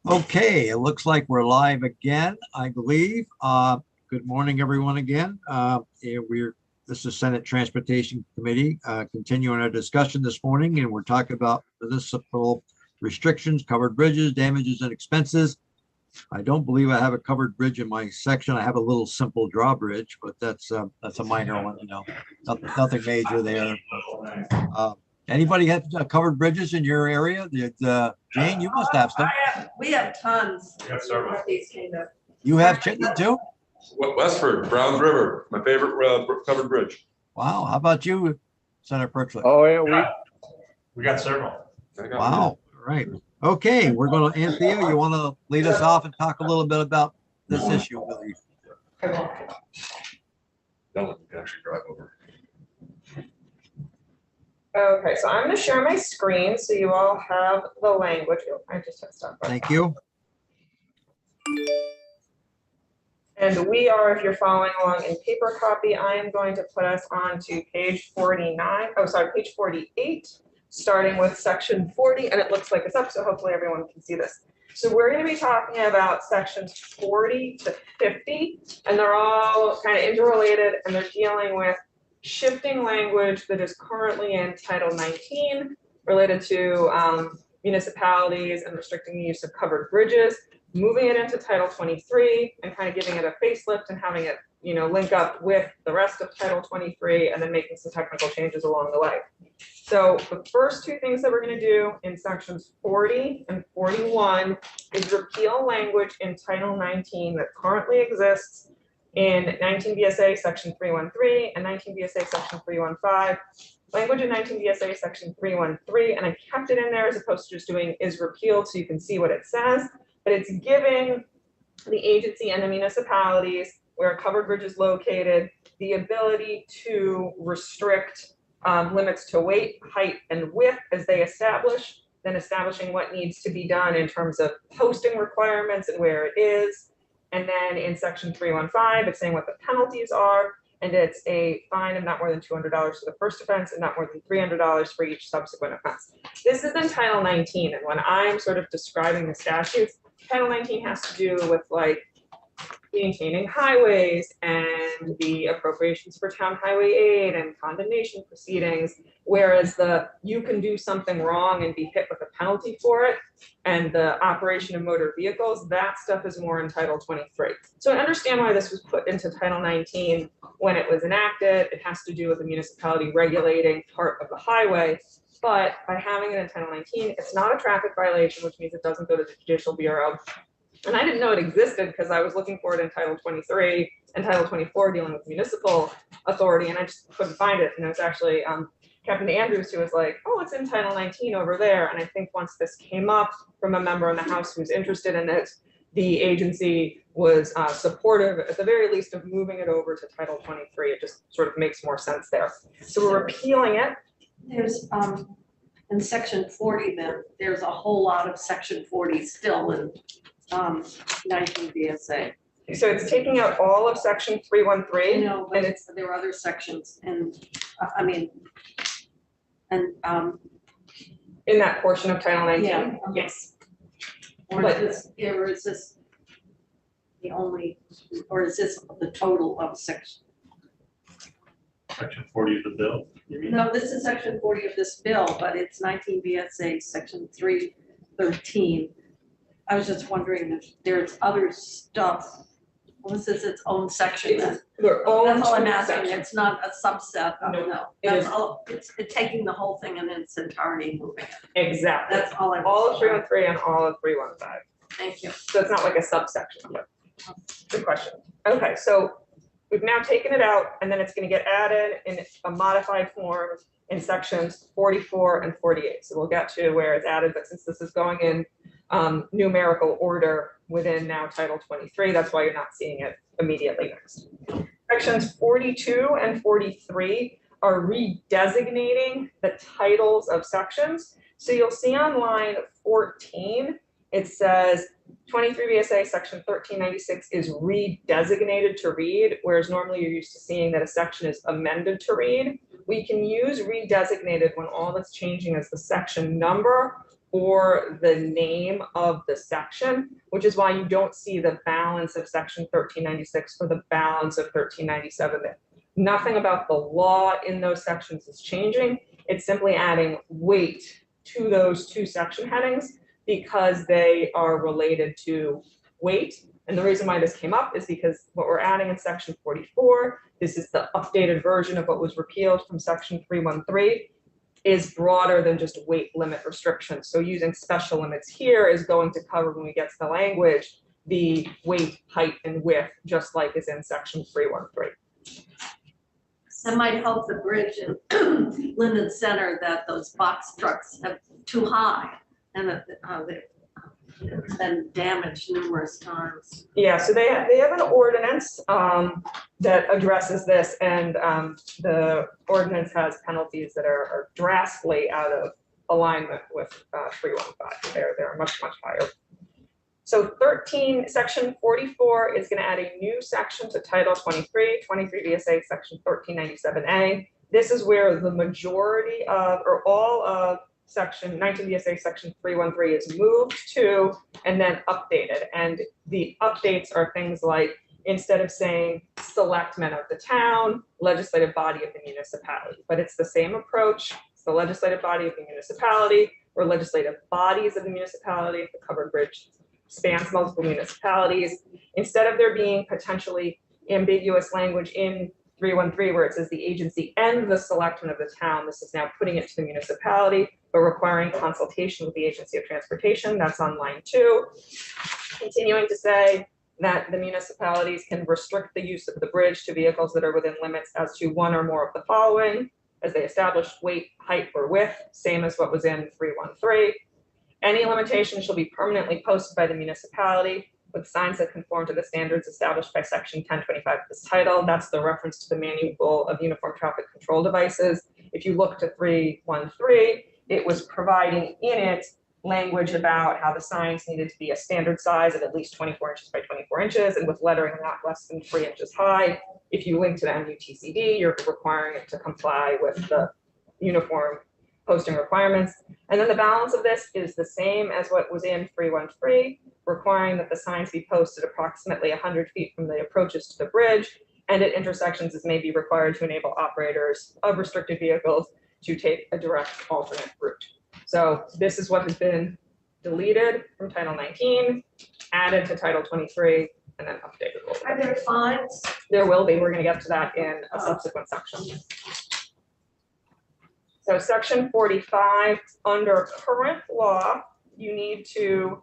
Okay, it looks like we're live again, I believe. Good morning, everyone, again. This is Senate Transportation Committee, continuing our discussion this morning, and we're talking about municipal restrictions, covered bridges, damages, and expenses. I don't believe I have a covered bridge in my section. I have a little simple drawbridge, but that's a minor one, nothing major there. Anybody have covered bridges in your area? Jane, you must have some. We have tons. We have several. You have Chittenden too? Westford, Browns River, my favorite covered bridge. Wow. How about you, Senator Perchlik? Oh, yeah, We got several. Wow. All right. Okay. We're going to, Anthea, you want to lead us off and talk a little bit about this issue, Billy? No one can actually drive over. Okay, so I'm going to share my screen so you all have the language. Oh, I just have stuff. Thank you. And we are, if you're following along in paper copy, I am going to put us on to page 49. Oh, sorry, page 48, starting with section 40. And it looks like it's up, so hopefully everyone can see this. So we're going to be talking about sections 40 to 50, and they're all kind of interrelated, and they're dealing with shifting language that is currently in Title 19 related to municipalities and restricting the use of covered bridges, moving it into Title 23 and kind of giving it a facelift and having it, link up with the rest of Title 23 and then making some technical changes along the way. So the first two things that we're going to do in sections 40 and 41 is repeal language in Title 19 that currently exists in 19 VSA section 313 and 19 VSA section 315. Language in 19 VSA section 313, and I kept it in there as opposed to just doing is repealed so you can see what it says, but it's giving the agency and the municipalities where a covered bridge is located the ability to restrict limits to weight, height, and width as they establish, then establishing what needs to be done in terms of posting requirements and where it is. And then in section 315, it's saying what the penalties are, and it's a fine of not more than $200 for the first offense and not more than $300 for each subsequent offense. This is in Title 19, and when I'm sort of describing the statutes, Title 19 has to do with like maintaining highways and the appropriations for town highway aid and condemnation proceedings, whereas you can do something wrong and be hit with a penalty for it, and the operation of motor vehicles, that stuff is more in Title 23. So I understand why this was put into Title 19 when it was enacted. It has to do with the municipality regulating part of the highway, but by having it in Title 19, it's not a traffic violation, which means it doesn't go to the Judicial Bureau. And I didn't know it existed because I was looking for it in Title 23 and Title 24 dealing with municipal authority, and I just couldn't find it. And it was actually Captain Andrews who was like, oh, it's in Title 19 over there. And I think once this came up from a member in the House who's interested in it, the agency was supportive, at the very least, of moving it over to Title 23. It just sort of makes more sense there. So we're repealing it. There's in section 40, then there's a whole lot of section 40 still in 19 VSA. So it's taking out all of section 313. No, but and there are other sections, and in that portion of Title 19. Yeah. Yes. Or is this the only, or is this the total of section? Section 40 of the bill, you mean? No, this is section 40 of this bill, but it's 19 VSA section 313. I was just wondering if there's other stuff. Was this its own section? That's all I'm asking. Sections. It's not a subset. No. That's all. It's taking the whole thing in its entirety, moving it. Exactly. That's all I'm. All of 313 and all of 315. Thank you. So it's not like a subsection. But good question. Okay, so we've now taken it out, and then it's going to get added in a modified form in sections 44 and 48. So we'll get to where it's added, but since this is going in numerical order within now Title 23, that's why you're not seeing it immediately next. Sections 42 and 43 are redesignating the titles of sections. So you'll see on line 14, it says 23 VSA section 1396 is redesignated to read, whereas normally you're used to seeing that a section is amended to read. We can use redesignated when all that's changing is the section number or the name of the section, which is why you don't see the balance of section 1396 or the balance of 1397. Nothing about the law in those sections is changing. It's simply adding weight to those two section headings because they are related to weight. And the reason why this came up is because what we're adding in section 44, this is the updated version of what was repealed from section 313, is broader than just weight limit restrictions. So using special limits here is going to cover, when we get to the language, the weight, height, and width, just like is in section 313. That might help the bridge in Linden Center that those box trucks have too high and that they've been damaged numerous times. Yeah, so they have an ordinance that addresses this, and the ordinance has penalties that are drastically out of alignment with 315. They're much, much higher. So section 44 is going to add a new section to Title 23 VSA section 1397A. This is where the majority of, or all of section 19 VSA section 313 is moved to and then updated. And the updates are things like, instead of saying selectmen of the town, legislative body of the municipality, but it's the same approach. It's the legislative body of the municipality or legislative bodies of the municipality. The covered bridge spans multiple municipalities. Instead of there being potentially ambiguous language in 313 where it says the agency and the selectmen of the town, this is now putting it to the municipality, but requiring consultation with the agency of transportation. That's on line 2. Continuing to say that the municipalities can restrict the use of the bridge to vehicles that are within limits as to one or more of the following, as they establish weight, height, or width, same as what was in 313. Any limitation shall be permanently posted by the municipality with signs that conform to the standards established by section 1025 of this title. That's the reference to the Manual of Uniform Traffic Control Devices. If you look to 313, it was providing in it language about how the signs needed to be a standard size of at least 24 inches by 24 inches and with lettering not less than 3 inches high. If you link to the MUTCD, you're requiring it to comply with the uniform posting requirements. And then the balance of this is the same as what was in 313, requiring that the signs be posted approximately 100 feet from the approaches to the bridge and at intersections as may be required to enable operators of restricted vehicles to take a direct alternate route. So this is what has been deleted from Title 19, added to Title 23, and then updated. Are there fines? There will be. We're going to get to that in a subsequent section. So section 45, under current law, you need to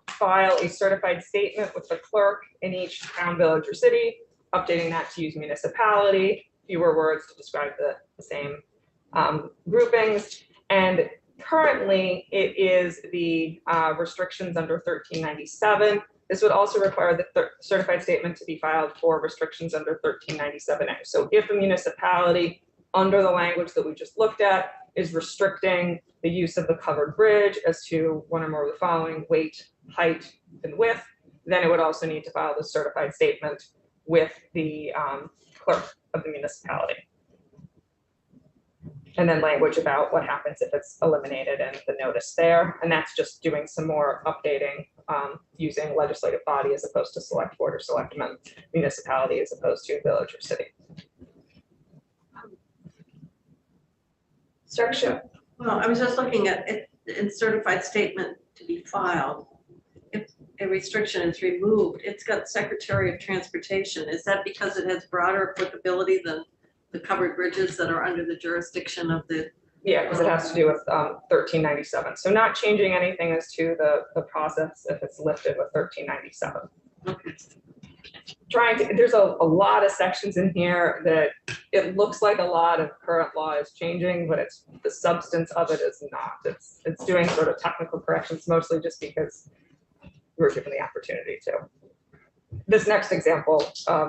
file a certified statement with the clerk in each town, village, or city, updating that to use municipality, fewer words to describe the same groupings. And currently it is the restrictions under 1397. This would also require the certified statement to be filed for restrictions under 1397A. So if a municipality under the language that we just looked at is restricting the use of the covered bridge as to one or more of the following: weight, height, and width, then it would also need to file the certified statement with the clerk of the municipality. And then language about what happens if it's eliminated and the notice there. And that's just doing some more updating using legislative body as opposed to select board or selectmen, municipality as opposed to village or city. Section. Well, I was just looking at it in certified statement to be filed. If a restriction is removed, it's got Secretary of Transportation. Is that because it has broader applicability than the covered bridges that are under the jurisdiction of the? Yeah, because it has to do with 1397. So not changing anything as to the process if it's lifted with 1397. Okay. There's a lot of sections in here that it looks like a lot of current law is changing, but it's the substance of it is not. It's doing sort of technical corrections, mostly just because we were given the opportunity to. This next example,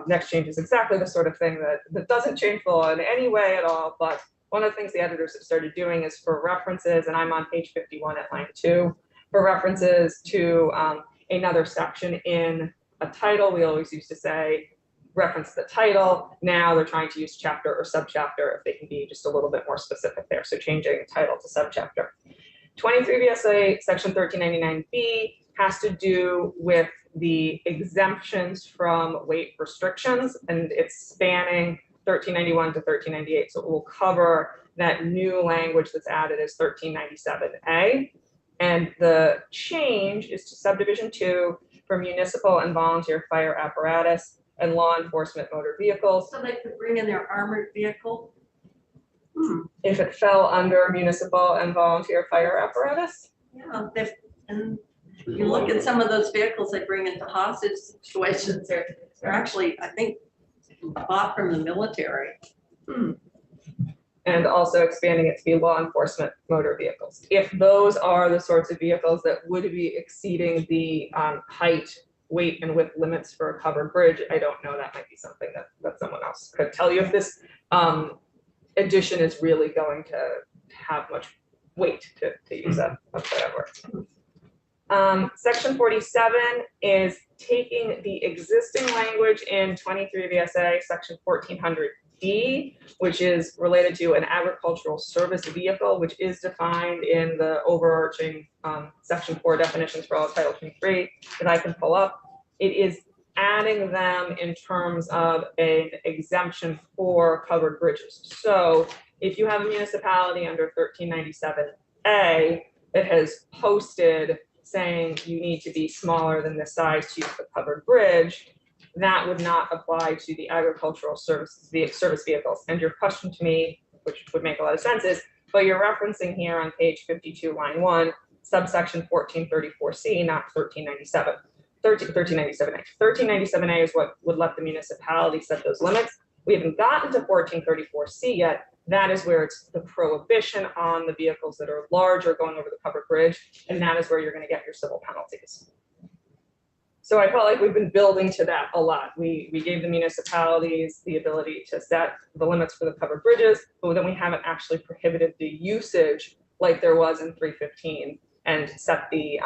next change is exactly the sort of thing that doesn't change the law in any way at all, but one of the things the editors have started doing is for references, and I'm on page 51 at line 2, for references to another section in a title. We always used to say reference the title. Now they're trying to use chapter or subchapter if they can be just a little bit more specific there. So changing title to subchapter. 23 VSA section 1399B has to do with the exemptions from weight restrictions, and it's spanning 1391 to 1398. So it will cover that new language that's added as 1397A. And the change is to subdivision 2 for municipal and volunteer fire apparatus and law enforcement motor vehicles. So they could bring in their armored vehicle? If it fell under municipal and volunteer fire apparatus. Yeah, and you look at some of those vehicles they bring into hostage situations, they're actually, I think, bought from the military. And also expanding it to be law enforcement motor vehicles. If those are the sorts of vehicles that would be exceeding the height, weight, and width limits for a covered bridge, I don't know, that might be something that someone else could tell you if this addition is really going to have much weight, to use that word. Section 47 is taking the existing language in 23 VSA section 1400D, which is related to an agricultural service vehicle, which is defined in the overarching section 4 definitions for all Title 23 that I can pull up. It is adding them in terms of an exemption for covered bridges. So if you have a municipality under 1397A that has posted saying you need to be smaller than this size to use the covered bridge, that would not apply to the agricultural service vehicles. And your question to me, which would make a lot of sense, is, but you're referencing here on page 52, line 1, subsection 1434C, not 1397. 1397A. 1397A is what would let the municipality set those limits. We haven't gotten to 1434C yet. That is where it's the prohibition on the vehicles that are large or going over the covered bridge, and that is where you're going to get your civil penalties. So I felt like we've been building to that a lot. We gave the municipalities the ability to set the limits for the covered bridges, but then we haven't actually prohibited the usage like there was in 315 and set the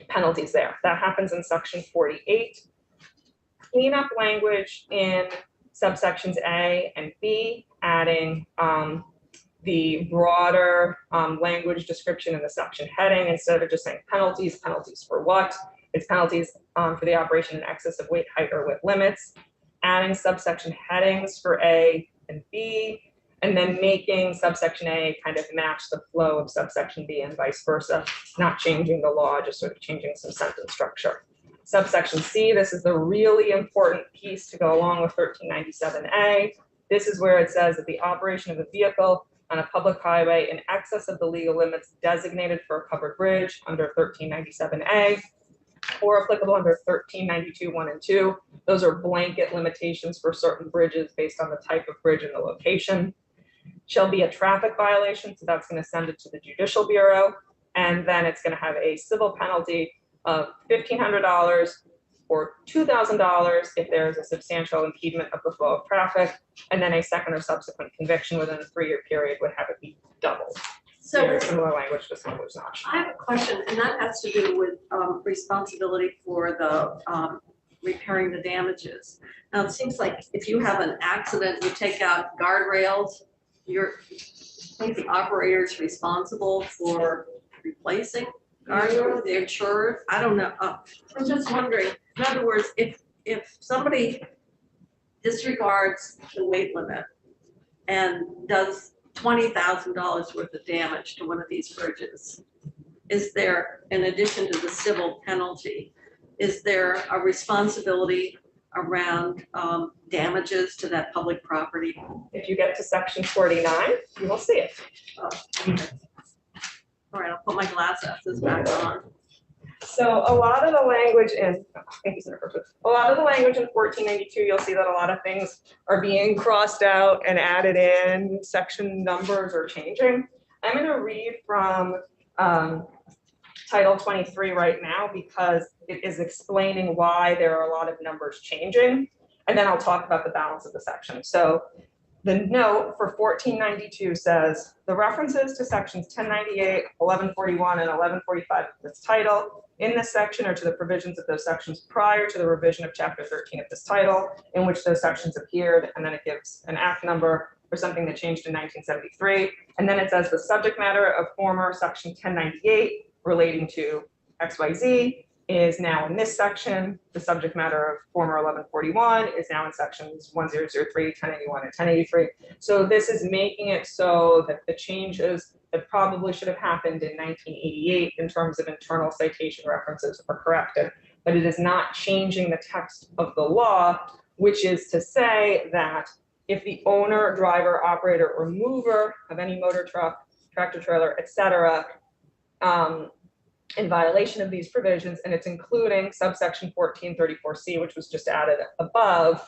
penalties there. That happens in section 48. Cleanup language in subsections A and B, adding the broader language description in the section heading instead of just saying penalties. Penalties for what? It's penalties for the operation in excess of weight, height, or width limits. Adding subsection headings for A and B, and then making subsection A kind of match the flow of subsection B and vice versa, not changing the law, just sort of changing some sentence structure. Subsection C, this is the really important piece to go along with 1397A. This is where it says that the operation of a vehicle on a public highway in excess of the legal limits designated for a covered bridge under 1397A or applicable under 1392, 1 and 2. Those are blanket limitations for certain bridges based on the type of bridge and the location. Shall be a traffic violation, so that's going to send it to the Judicial Bureau, and then it's going to have a civil penalty of $1,500 or $2,000 if there is a substantial impediment of the flow of traffic, and then a second or subsequent conviction within a 3-year period would have it be doubled. So very similar language, just language notch. I have a question, and that has to do with responsibility for the repairing the damages. Now, it seems like if you have an accident, you take out guardrails, I think the operator is responsible for replacing guardrails, the insurer, I don't know. I'm just wondering, in other words, if somebody disregards the weight limit and does $20,000 worth of damage to one of these bridges, is there, in addition to the civil penalty, is there a responsibility around damages to that public property? If you get to section 49, you will see it. Okay. All right, I'll put my glasses back on. So a lot of the language in, a lot of the language in 1492, you'll see that a lot of things are being crossed out and added in, section numbers are changing. I'm going to read from Title 23 right now because it is explaining why there are a lot of numbers changing, and then I'll talk about the balance of the section. So the note for 1492 says the references to sections 1098, 1141, and 1145 of this title in this section are to the provisions of those sections prior to the revision of chapter 13 of this title, in which those sections appeared, and then it gives an act number or something that changed in 1973. And then it says the subject matter of former section 1098 relating to XYZ is now in this section. The subject matter of former 1141 is now in sections 1003, 1081, and 1083. So this is making it so that the changes that probably should have happened in 1988 in terms of internal citation references are corrected, but it is not changing the text of the law, which is to say that if the owner, driver, operator, or mover of any motor truck, tractor trailer, etc., in violation of these provisions, and it's including subsection 1434C, which was just added above,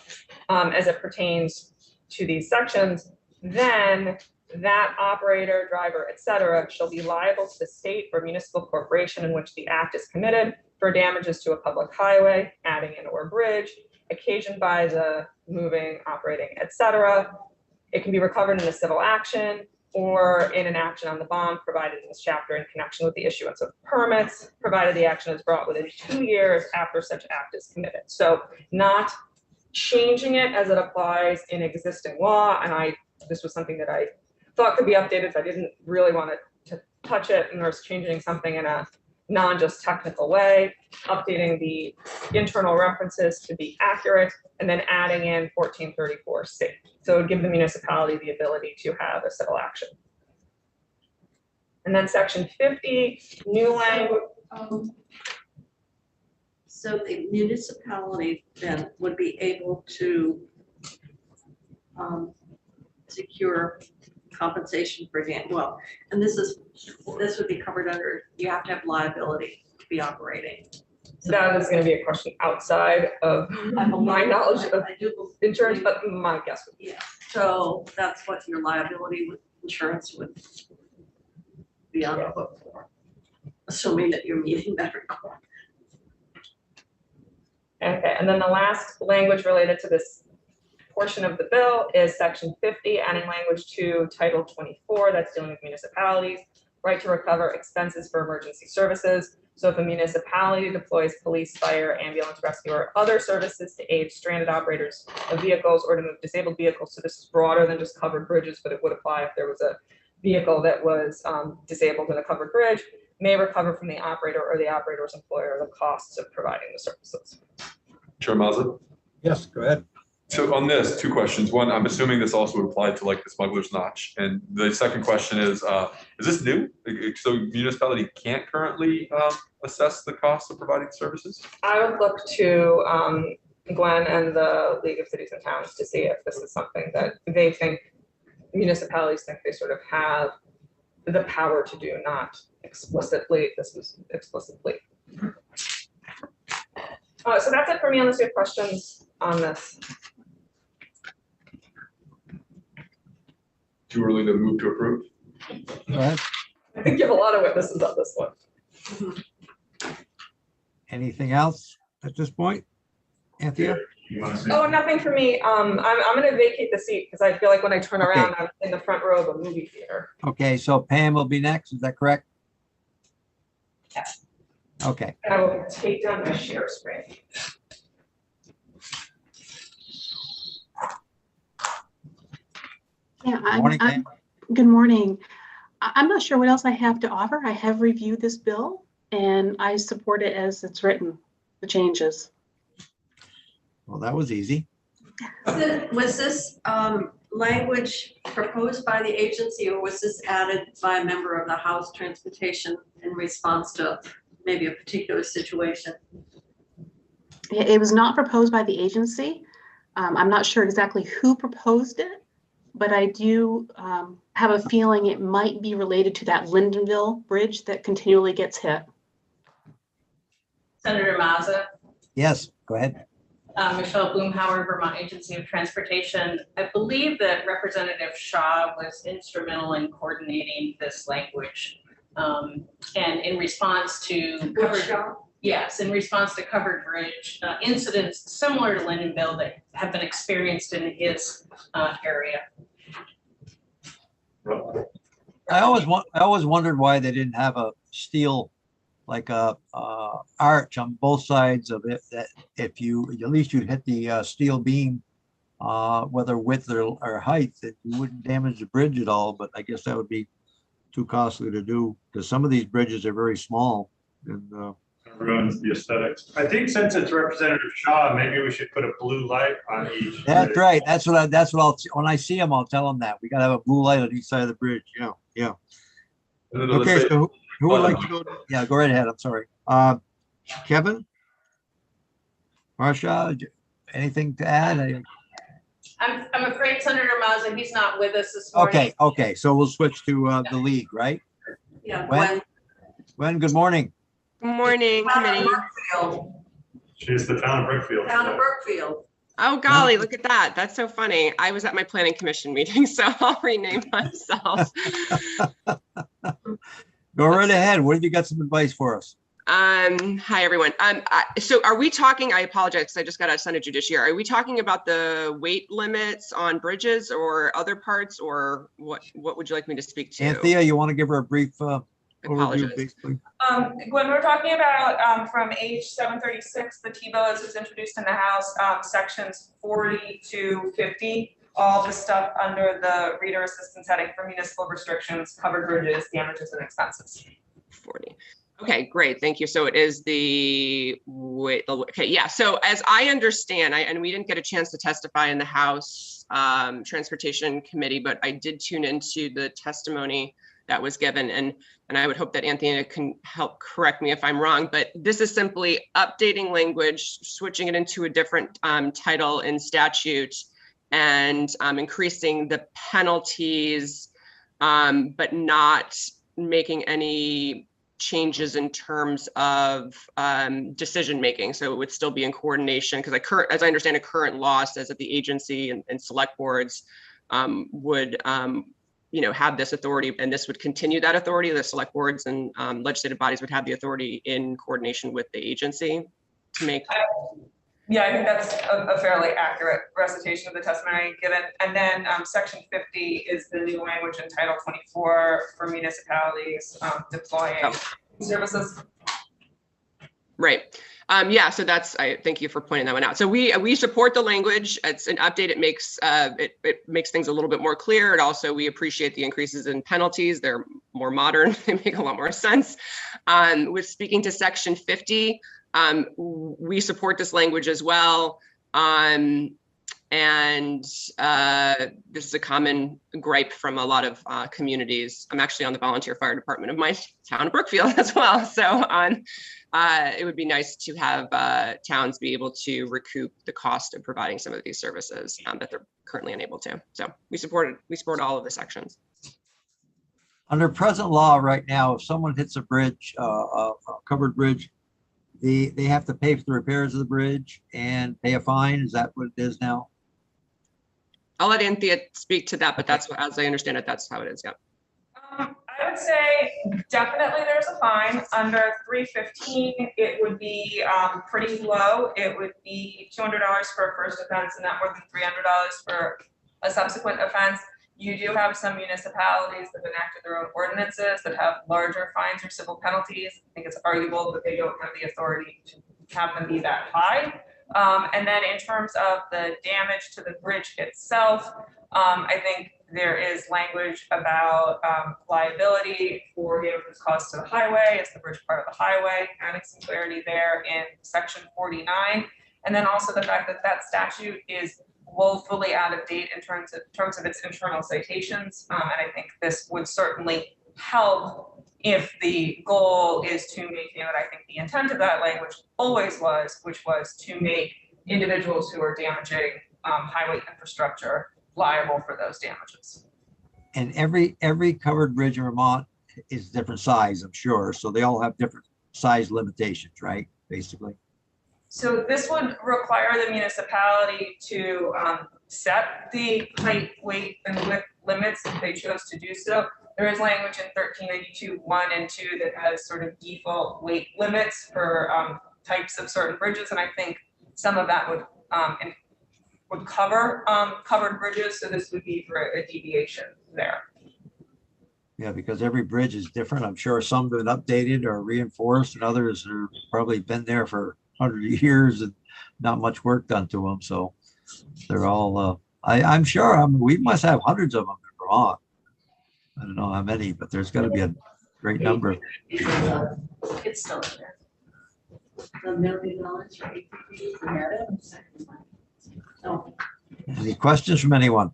as it pertains to these sections, then that operator, driver, etc., shall be liable to the state or municipal corporation in which the act is committed for damages to a public highway, adding in or bridge, occasioned by the moving, operating, etc. It can be recovered in a civil action or in an action on the bond provided in this chapter in connection with the issuance of permits, provided the action is brought within 2 years after such act is committed. So not changing it as it applies in existing law. And this was something that I thought could be updated. So I didn't really want to touch it, and there's changing something in a non-just technical way, updating the internal references to be accurate, and then adding in 1434C. So it would give the municipality the ability to have a civil action. And then section 50, new language. So the municipality then would be able to secure compensation for well, and this would be covered under, you have to have liability to be operating. So that is going to be a question outside of my knowledge of I do insurance, but my guess would be. yeah. So that's what your liability with insurance would be on the hook for, assuming that you're meeting that requirement. Okay, and then the last language related to this portion of the bill is section 50, adding language to title 24, that's dealing with municipalities, right to recover expenses for emergency services. So if a municipality deploys police, fire, ambulance, rescue, or other services to aid stranded operators of vehicles or to move disabled vehicles, so this is broader than just covered bridges, but it would apply if there was a vehicle that was disabled in a covered bridge, may recover from the operator or the operator's employer the costs of providing the services. Chair Mazza? Yes, go ahead. So on this, two questions. One, I'm assuming this also would apply to like the smuggler's notch. And the second question is this new? So municipality can't currently assess the cost of providing services? I would look to Glenn and the League of Cities and Towns to see if this is something that they think, municipalities think they sort of have the power to do, not explicitly, this was explicitly. So that's it for me unless you have questions on this. Too early to move to approve? Go ahead. I think you have a lot of witnesses on this one. Anything else at this point? Anthea? Oh, nothing for me. I'm going to vacate the seat because I feel like when I turn around, I'm in the front row of a movie theater. Okay, so Pam will be next, is that correct? Yes. Okay, And I will take down my share screen. Yeah, morning, Pam. good morning. I'm not sure what else I have to offer. I have reviewed this bill and I support it as it's written, the changes. Well, that was easy. Was this language proposed by the agency, or was this added by a member of the House Transportation in response to maybe a particular situation? It was not proposed by the agency. I'm not sure exactly who proposed it, but I do have a feeling it might be related to that Lindenville bridge that continually gets hit. Senator Mazza, Yes, go ahead. Michelle Boomhauer, Vermont Agency of Transportation. I believe that Representative Shaw was instrumental in coordinating this language. And in response to yes, in response to covered bridge incidents similar to Lindenville that have been experienced in his area. I always wondered why they didn't have a steel, like a arch on both sides of it, that if you, at least you'd hit the steel beam whether width or height, that you wouldn't damage the bridge at all, but I guess that would be too costly to do, because some of these bridges are very small. And Ruins the aesthetics. I think since it's Representative Shaw, maybe we should put a blue light on each. that's bridge. right. That's what when I see them, I'll tell them that. We gotta have a blue light on each side of the bridge. Yeah, yeah. And then let's Okay, say- so who would like to go? Yeah, go right ahead. I'm sorry. Kevin? Marsha, anything to add? I'm afraid Senator Mazza, he's not with us this morning. Okay, so we'll switch to the league, right? Yeah, Gwen, good morning. Good morning, committee. Brookfield, She's the town of Brookfield. town of Brookfield. Oh, golly, look at that. That's so funny. I was at my planning commission meeting, so I'll rename myself. Go right ahead. What have you got some advice for us? Hi, everyone. So are we talking, I apologize, because I just got out of Senate Judiciary. Are we talking about the weight limits on bridges or other parts, or what would you like me to speak to? Anthea, you want to give her a brief overview, Apologize. basically? When we're talking about, from H 736, the T-bill as was introduced in the House, sections 40 to 50, all the stuff under the reader assistance heading for municipal restrictions, covered bridges, damages and expenses. 40. Okay, great. Thank you. So it is the wait. Okay, yeah. So as I understand, and we didn't get a chance to testify in the House Transportation Committee, but I did tune into the testimony that was given, and I would hope that Anthea can help correct me if I'm wrong. But this is simply updating language, switching it into a different title in statute, and increasing the penalties, but not making any changes in terms of decision making. So it would still be in coordination, because as I understand it, current law says that the agency and select boards would have this authority, and this would continue that authority. The select boards and legislative bodies would have the authority in coordination with the agency to make. Yeah, I think that's a fairly accurate recitation of the testimony given. And then section 50 is the new language in Title 24 for municipalities deploying services. Right. Yeah, so I thank you for pointing that one out. So we support the language. It's an update. It makes it makes things a little bit more clear. And also we appreciate the increases in penalties. They're more modern. They make a lot more sense. With speaking to section 50, we support this language as well. And this is a common gripe from a lot of communities. I'm actually on the volunteer fire department of my town of Brookfield as well. So it would be nice to have towns be able to recoup the cost of providing some of these services that they're currently unable to. So we support all of the sections. Under present law right now, if someone hits a bridge, a covered bridge, they have to pay for the repairs of the bridge and pay a fine. Is that what it is now? Um, I'll let Anthea speak to that, but that's what, as I understand it, that's how it is. Yeah. I would say definitely there's a fine. Under 315, it would be pretty low. It would be $200 for a first offense and not more than $300 for a subsequent offense. You do have some municipalities that have enacted their own ordinances that have larger fines or civil penalties. I think it's arguable that they don't have the authority to have them be that high. And then in terms of the damage to the bridge itself, I think there is language about liability for damages caused to the highway. Is the bridge part of the highway? Adding some clarity there in section 49. And then also the fact that that statute is woefully out of date in terms of its internal citations. And I think this would certainly help if the goal is to make, what I think the intent of that language always was, which was to make individuals who are damaging highway infrastructure liable for those damages. And every covered bridge in Vermont is different size, I'm sure. So they all have different size limitations, right? Basically. So this would require the municipality to set the height, weight, and width limits if they chose to do so. There is language in 1392(1) and 2 that has sort of default weight limits for types of certain bridges, and I think some of that would cover covered bridges. So this would be for a deviation there. Yeah, because every bridge is different. I'm sure some have been updated or reinforced, and others are probably been there for 100 years and not much work done to them. So They're all, I'm sure, we must have hundreds of them in Vermont. I don't know how many, but there's got to be a great number. It's still there. $1 million for APPs. No, Any questions from anyone?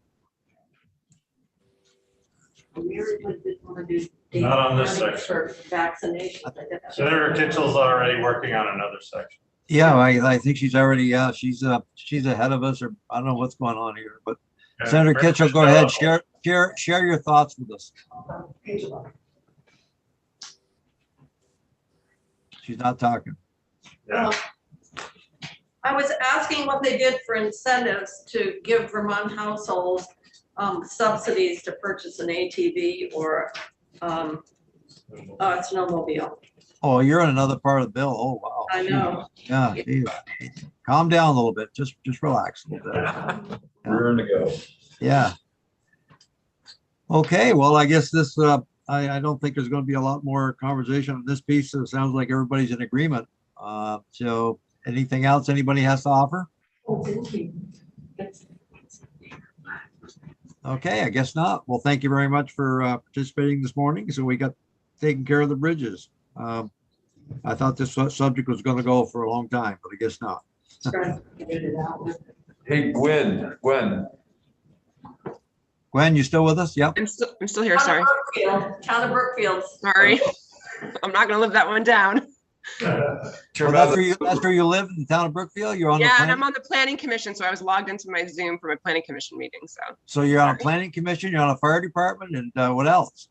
we really did want to do. Not on this data section. For vaccinations. Senator Kitchell's already working on another section. Yeah, I think she's already, yeah, she's ahead of us, or I don't know what's going on here, but And Senator Mary Kitchell, go ahead, Michelle- share your thoughts with us. Page 11. She's not talking. Yeah. I was asking what they did for incentives to give Vermont households subsidies to purchase an ATV or a snowmobile. Oh, you're in another part of the bill. Oh, wow. I know. Yeah, geez. Calm down a little bit. Just relax a little bit. Rearing to go. Yeah. Okay, well, I guess this, I don't think there's going to be a lot more conversation on this piece. So it sounds like everybody's in agreement. So anything else anybody has to offer? Oh, thank you. Okay, I guess not. Well, thank you very much for participating this morning. So we got taken care of the bridges. I thought this subject was going to go for a long time, but I guess not. Trying to get it out. Hey, Gwen, Gwen, you still with us? Yep. I'm still here, sorry. Town of Brookfield. Sorry. I'm not gonna live that one down. Well, Chair that's Mazza, where you live, in the town of Brookfield? You're on the Yeah, and planning? I'm on the planning commission, so I was logged into my Zoom for my planning commission meeting, so. So you're on a planning commission, you're on a fire department, and what else?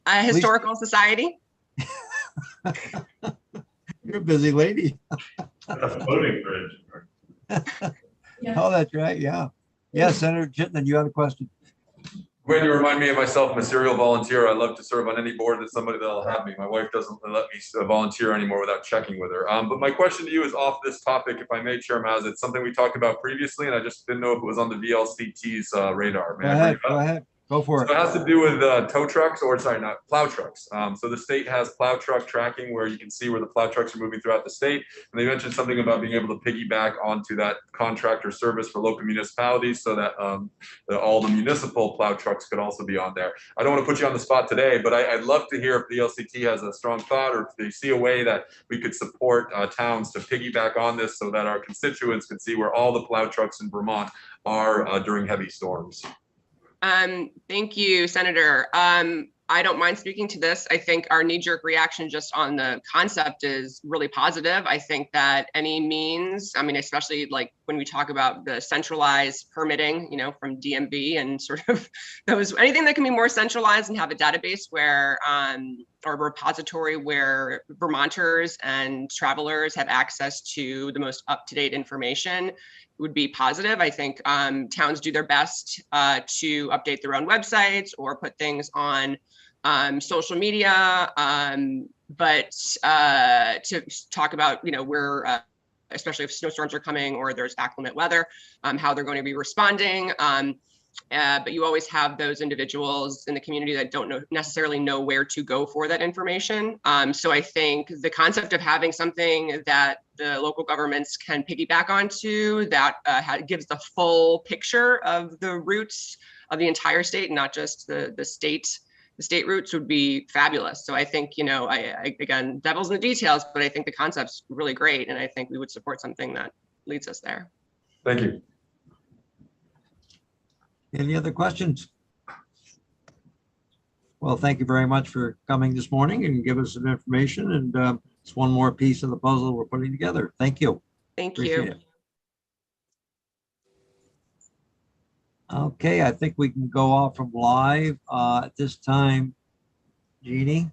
Historical society. You're a busy lady. A floating bridge. Oh, that's right, yeah. Yeah, Senator Chittenden, you had a question. Gwen, you remind me of myself. I'm a serial volunteer. I love to serve on any board that somebody that'll have me. My wife doesn't let me volunteer anymore without checking with her. But my question to you is off this topic, if I may, Chair Mazza. It's something we talked about previously, and I just didn't know if it was on the VLCT's radar. May I bring it up? Go ahead, go for So it. it has to do with tow trucks, or sorry, not plow trucks. So the state has plow truck tracking where you can see where the plow trucks are moving throughout the state. And they mentioned something about being able to piggyback onto that contractor service for local municipalities so that all the municipal plow trucks could also be on there. I don't want to put you on the spot today, but I'd love to hear if the LCT has a strong thought or if they see a way that we could support towns to piggyback on this so that our constituents can see where all the plow trucks in Vermont are during heavy storms. Thank you, Senator. I don't mind speaking to this. I think our knee-jerk reaction just on the concept is really positive. I think that any means, I mean, especially like when we talk about the centralized permitting, you know, from DMV and sort of those, anything that can be more centralized and have a database where, or a repository where Vermonters and travelers have access to the most up-to-date information would be positive. I think towns do their best to update their own websites or put things on social media, but to talk about, you know, where, especially if snowstorms are coming or there's inclement weather, how they're going to be responding. But you always have those individuals in the community that don't necessarily know where to go for that information. So I think the concept of having something that the local governments can piggyback onto that gives the full picture of the routes of the entire state, and not just the state routes would be fabulous. So I think, you know, I again, devil's in the details, but I think the concept's really great. And I think we would support something that leads us there. Thank you. Any other questions? Well, thank you very much for coming this morning and give us some information. And it's one more piece of the puzzle we're putting together. Thank you. Thank Appreciate you. it. Okay, I think we can go off from live at this time. Jeannie?